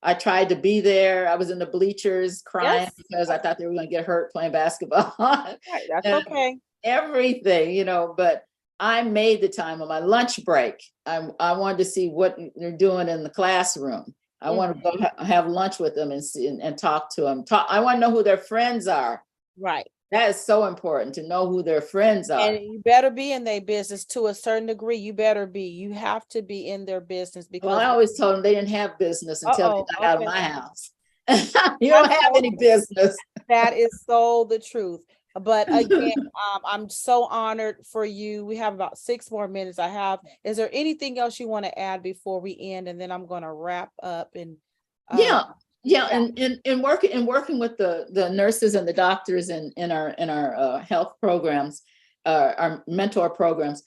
I tried to be there. I was in the bleachers crying Yes. because I thought they were going to get hurt playing basketball. Right. That's And okay. everything, but I made the time on my lunch break. I wanted to see what they're doing in the classroom. I want to go have lunch with them and see and talk to them. I want to know who their friends are. Right. That is so important, to know who their friends are. And you better be in their business to a certain degree. You better be. You have to be in their business because Well, I always told them they didn't have business until Uh-oh, they got out of okay. my house. You don't That's have so any business. that is so the truth. But again, I'm so honored for you. We have about 6 more minutes. Is there anything else you want to add before we end? And then I'm going to wrap up and Yeah. yeah. And working with the nurses and the doctors in our health programs, our mentor programs.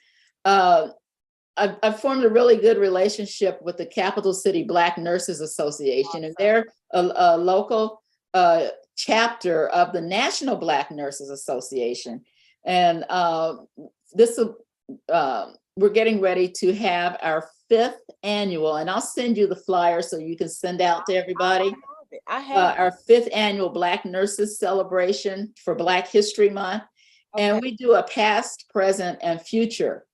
I've formed a really good relationship with the Capital City Black Nurses Association, and they're a local chapter of the National Black Nurses Association. And we're getting ready to have our 5th annual, and I'll send you the flyer so you can send out to everybody. I have Our 5th annual Black Nurses Celebration for Black History Month. And we do a past, present, and future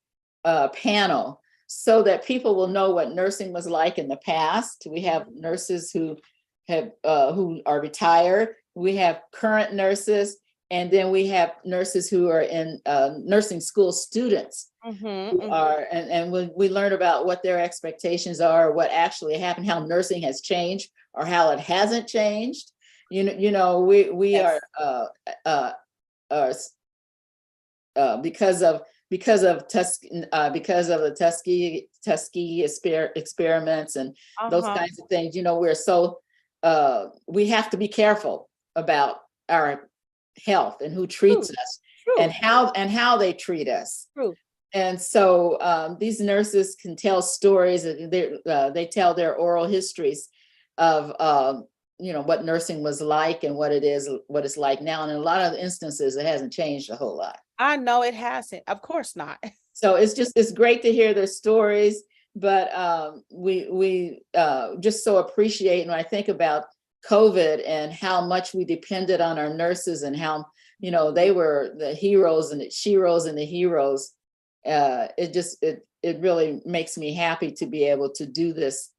panel so that people will know what nursing was like in the past. We have nurses who are retired. We have current nurses, and then we have nurses who are in nursing school students. Who are, and we learn about what their expectations are, what actually happened, how nursing has changed or how it hasn't changed. We Yes. are because of the Tuskegee experiments and those kinds of things. We're so we have to be careful about our health and who treats us and how they treat us. True. And so these nurses can tell stories. They tell their oral histories of what nursing was like and what it's like now. And in a lot of instances, it hasn't changed a whole lot. I know it hasn't. Of course not. So it's great to hear their stories, but we just so appreciate. And when I think about COVID and how much we depended on our nurses and how they were the heroes and the sheroes and the heroes. It really makes me happy to be able to do this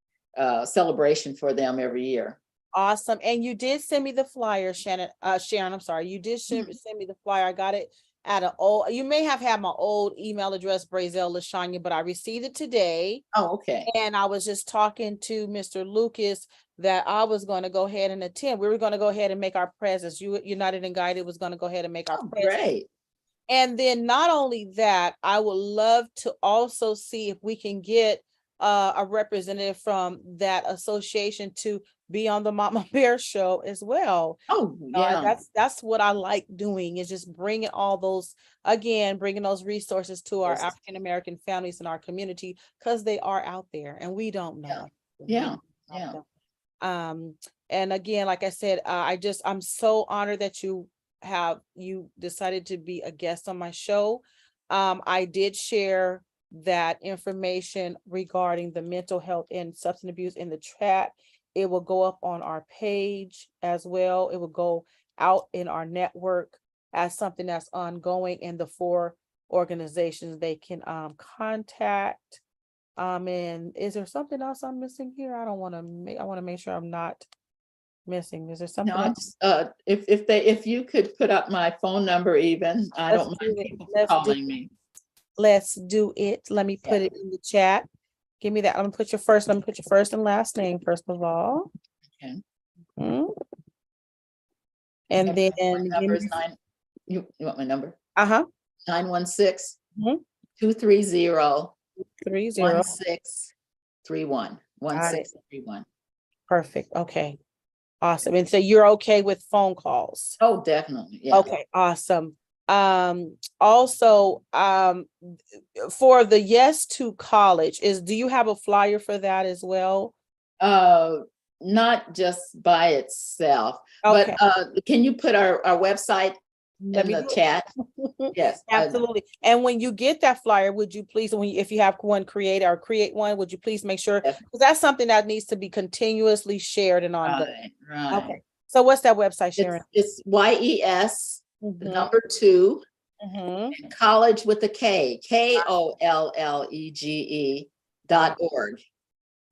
celebration for them every year. Awesome. And you did send me the flyer, Sharon, I'm sorry. You did send me the flyer. I got it at you may have had my old email address, Brazel Lashanya, but I received it today. Oh, okay. And I was just talking to Mr. Lucas that I was going to go ahead and attend. We were going to go ahead and make our presence. United and Guided was going to go ahead and make our presence. Great. And then not only that, I would love to also see if we can get a representative from that association to be on the Mama Bear show as well. Oh, yeah. That's what I like doing, is just bringing all those, again, bringing those resources to our African-American families in our community, because they are out there and we don't know. Yeah. And again, like I said, I'm so honored that you decided to be a guest on my show. I did share that information regarding the mental health and substance abuse in the chat. It will go up on our page as well. It will go out in our network as something that's ongoing, and the 4 organizations they can contact. And is there something else I'm missing here? I want to make sure I'm not missing? Is there something? No, I else? just, if you could put up my phone number even, I Let's don't do mind it. people Let's do calling me. Let's do it. Let me put Yeah. it in the chat. Give me that. Let me put your first and last name first of all. Okay. Mhm. And My then number is you want my number? uh-huh. 916 Mhm. 230 30. 1631. Got it. 1631. Perfect. Okay. Awesome. And so you're okay with phone calls? Oh, definitely. Yeah. Okay, awesome. Also, for the Yes to College do you have a flyer for that as well? Not just by itself, Okay. but can you put our website Let in me the do it. chat? Yes. Absolutely. And when you get that flyer, would you please, if you have one create one, would you please make sure, Yes. because that's something that needs to be continuously shared and ongoing. Right. Okay. So what's that website, Sharon? It's YES, the Mhm, number 2, mhm. and college with a K, KOLLEGE.org.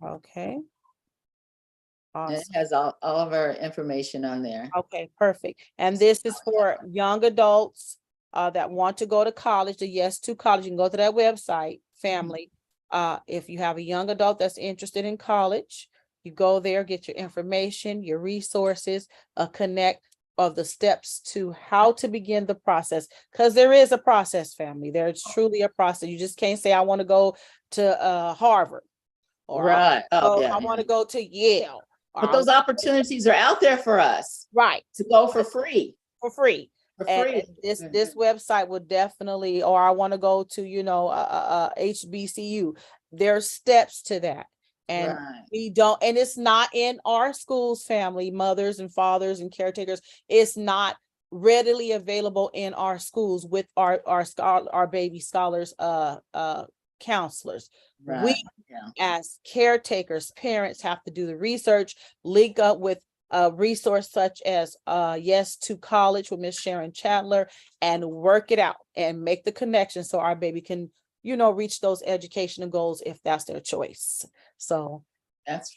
Okay. And it Awesome. has all of our information on there. Okay, perfect. And this is for young adults that want to go to college, the Yes to College. You can go to that website, family. If you have a young adult that's interested in college, you go there, get your information, your resources, a connect of the steps to how to begin the process. Because there is a process, family. There's truly a process. You just can't say, I want to go to Harvard, or Right. Oh, I yeah. want to go to Yale. or But I those wanna- opportunities are out there for us Right. to go for free. For free. For And free. this website would definitely, or I want to go to, HBCU. There's steps to that. And Right. we don't, and it's not in our schools, family, mothers and fathers and caretakers. It's not readily available in our schools with our baby scholars, counselors. Right. We Yeah. as caretakers, parents have to do the research, link up with a resource such as Yes to College with Miss Sharon Chandler, and work it out and make the connection so our baby can, reach those educational goals if that's their choice. So That's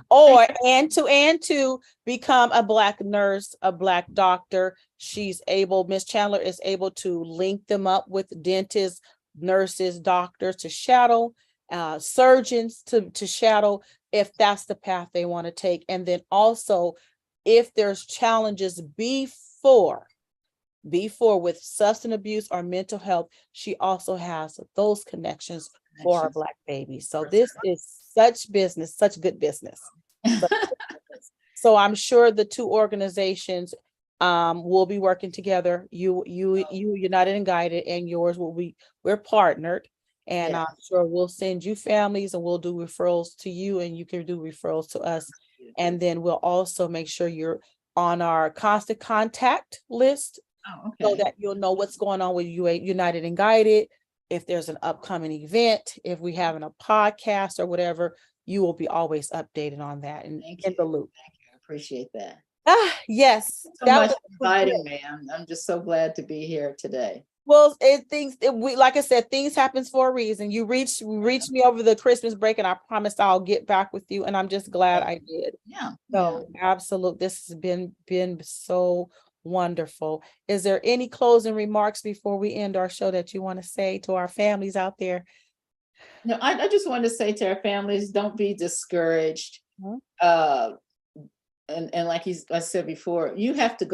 or and to become a Black nurse, a Black doctor. Miss Chandler is able to link them up with dentists, nurses, doctors to shadow, surgeons to shadow if that's the path they want to take. And then also, if there's challenges before with substance abuse or mental health, she also has those connections for our Black babies. So this is such good business. So I'm sure the two organizations will be working together. You United and Guided, and yours we're partnered. And Yeah. I'm sure we'll send you families and we'll do referrals to you, and you can do referrals to us. And then we'll also make sure you're on our constant contact list, Oh, so okay. that you'll know what's going on with United and Guided. If there's an upcoming event, if we having a podcast or whatever, you will be always updated on that and Thank in the loop. Thank you. I appreciate that. Yes. So that much was for inviting me. I'm just so glad to be here today. Well, like I said, things happens for a reason. You reached me over the Christmas break, and I promised I'll get back with you, and I'm just glad I did. Yeah. So absolutely, this has been so wonderful. Is there any closing remarks before we end our show that you want to say to our families out there? No, I just wanted to say to our families, don't be discouraged. Mhm. And like I said before, we have to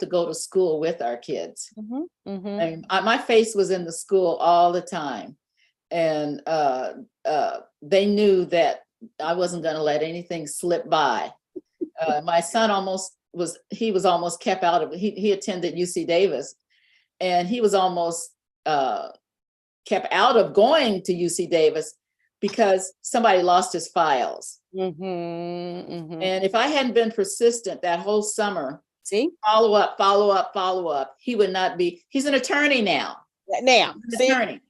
go to school with our kids. Mhm, mhm. And my face was in the school all the time. And they knew that I wasn't going to let anything slip by. My son was almost kept out of, he attended UC Davis, and he was almost kept out of going to UC Davis because somebody lost his files. Mhm, mhm. And if I hadn't been persistent that whole summer, See, follow up, he would not be, he's an attorney now. now, see, Attorney.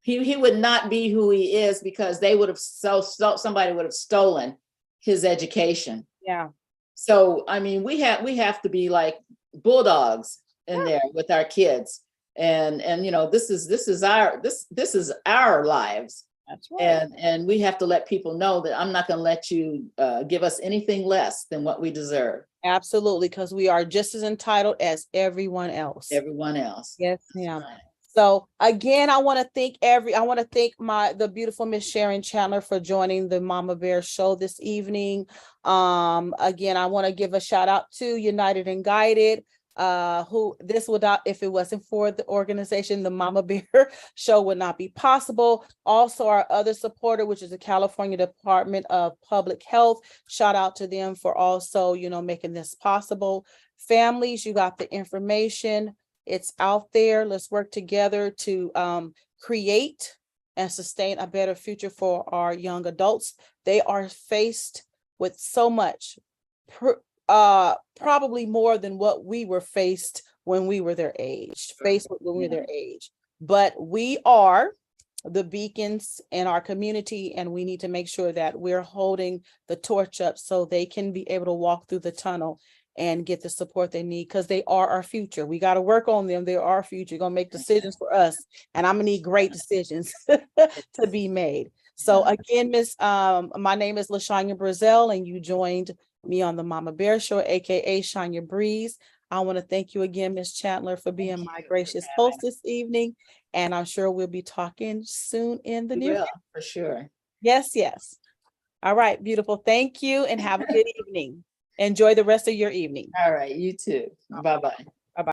He would not be who he is because they would have somebody would have stolen his education. yeah. So I mean, we have to be like bulldogs in there with our kids. And this is our lives. That's right. And we have to let people know that I'm not going to let you give us anything less than what we deserve, Absolutely, because we are just as entitled as everyone else. everyone else. Yes, That's ma'am. right. So again, I want to thank the beautiful Miss Sharon Chandler for joining the Mama Bear Show this evening. Again, I want to give a shout out to United and Guided, who this would not, if it wasn't for the organization, the Mama Bear Show would not be possible. Also, our other supporter, which is the California Department of Public Health. Shout out to them for also, making this possible. Families, you got the information. It's out there. Let's work together to create and sustain a better future for our young adults. They are faced with so much, probably more than what we were faced when we were their age, But we are the beacons in our community, and we need to make sure that we're holding the torch up so they can be able to walk through the tunnel and get the support they need, because they are our future. We got to work on them. They're our future. Gonna make decisions for us, and I'm gonna need great decisions to be made. So again, my name is LaShanya Brazel, and you joined me on the Mama Bear Show, aka Shanya Breeze. I want to thank you again, Miss Chandler, for being my gracious host this evening, and I'm sure we'll be talking soon in the We near will, future. for sure. Yes, yes. All right, beautiful. Thank you, and have a good evening. Enjoy the rest of your evening. All right, you too. Bye-bye.